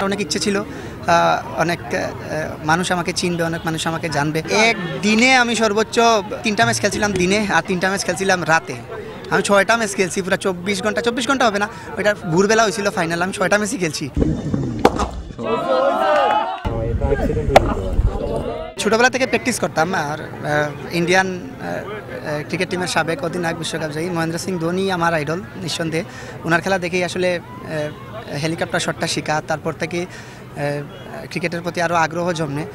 অনেক ইচ্ছে ছিল, অনেক মানুষ আমাকে চিনবে, অনেক মানুষ আমাকে জানবে। একদিনে আমি সর্বোচ্চ 3টা ম্যাচ খেলছিলাম দিনে, আর 3টা ম্যাচ খেলছিলাম রাতে। আমি 6টা ম্যাচ খেলছি, পুরো 24 ঘন্টা হবে না, ওইটা ভোরবেলা হয়েছিল ফাইনাল। আমি 6টা ম্যাচই খেলছি। ছোটোবেলা থেকে প্র্যাকটিস করতাম। আর ইন্ডিয়ান ক্রিকেট টিমের সাবেক অধিনায়ক বিশ্বকাপ জয়ী মহেন্দ্র সিং ধোনি আমার আইডল নিঃসন্দেহে। ওনার খেলা দেখেই আসলে হেলিকপ্টার শটটা শেখা, তারপর থেকে ক্রিকেটের প্রতি আরও আগ্রহ জন্মে।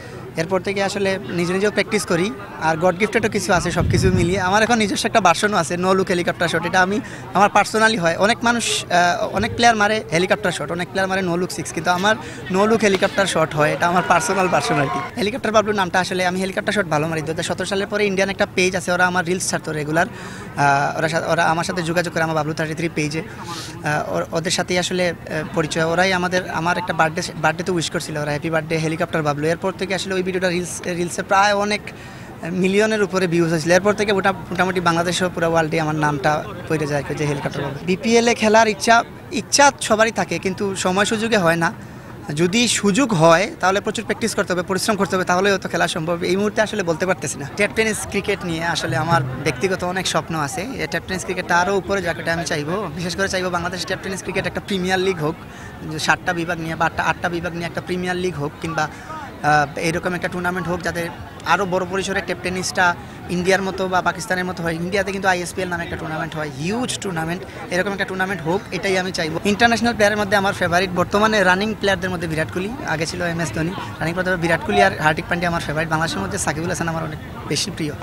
এরপর থেকে আসলে নিজেও প্র্যাকটিস করি। আর গড গিফটেডও কিছু আছে, সব কিছু মিলিয়ে আমার এখন নিজস্ব একটা ভার্সনও আছে, নো লুক হেলিকপ্টার শট। এটা আমার পার্সোনালি হয়। অনেক মানুষ, অনেক প্লেয়ার মারে হেলিকপ্টার শট, অনেক প্লেয়ার মারে নো লুক 6, কিন্তু আমার নো লুক হেলিকপ্টার শট হয়। এটা আমার পার্সোনাল ভার্সন আর কি। হেলিকপ্টার বাবলু নামটা আসলে, আমি হেলিকপ্টার শট ভালো মারি। 2017 সালের পরে ইন্ডিয়ান একটা পেজ আছে, ওরা আমার রিলস ছাড়তো রেগুলার। ওরা আমার সাথে যোগাযোগ করে, আমার বাবলু 33 পেজে। ওদের সাথেই আসলে পরিচয়। ওরাই আমার একটা বার্থডেতে উইশ করছিল, ওরা হ্যাপি বার্থডে হেলিকপ্টার বাবলু। এরপর থেকে আসলে ওই ভিডিওটা রিলসে প্রায় অনেক মিলিয়নের উপরে ভিউজ হয়েছিল। এরপর থেকে মোটামুটি বাংলাদেশেও পুরো ওয়ার্ল্ডে আমার নামটা পড়ে যায় যে হেলিকপ্টার বাবলু। বিপিএলে খেলার ইচ্ছা সবারই থাকে, কিন্তু সময় সুযোগে হয় না। যদি সুযোগ হয় তাহলে প্রচুর প্র্যাকটিস করতে হবে, পরিশ্রম করতে হবে, তাহলে হয়তো খেলা সম্ভব। এই মুহূর্তে আসলে বলতে পারতেছি না। টেপ টেনিস ক্রিকেট নিয়ে আসলে আমার ব্যক্তিগত অনেক স্বপ্ন আছে। এই টেপ টেনিস ক্রিকেটটা আরও উপরে যাকে আমি চাইবো। বিশেষ করে চাইবো বাংলাদেশ টেপ টেনিস ক্রিকেট একটা প্রিমিয়ার লিগ হোক, 7টা বিভাগ নিয়ে বা 8টা বিভাগ নিয়ে একটা প্রিমিয়ার লিগ হোক, কিংবা এইরকম একটা টুর্নামেন্ট হোক যাতে আরও বড় পরিসরে টেপ টেনিসটা ইন্ডিয়ার মতো বা পাকিস্তানের মতো হয়। ইন্ডিয়াতে কিন্তু ISPL নামে একটা টুর্নামেন্ট হয়, হিউজ টুর্নামেন্ট। এরকম একটা টুর্নামেন্ট হোক, এটাই আমি চাইবো। ইন্টারন্যাশনাল প্লেয়ারের মধ্যে আমার ফেভারিট বর্তমানে রানিং প্লেয়ারদের মধ্যে বিরাট কোহলি, আগে ছিল MS Dhoni. Running player Virat Kohli আর হার্দিক পান্ডিয়া আমার ফেভারিট। বাংলাদেশের মধ্যে সাকিবুল হাসান আমার অনেক বেশি প্রিয়।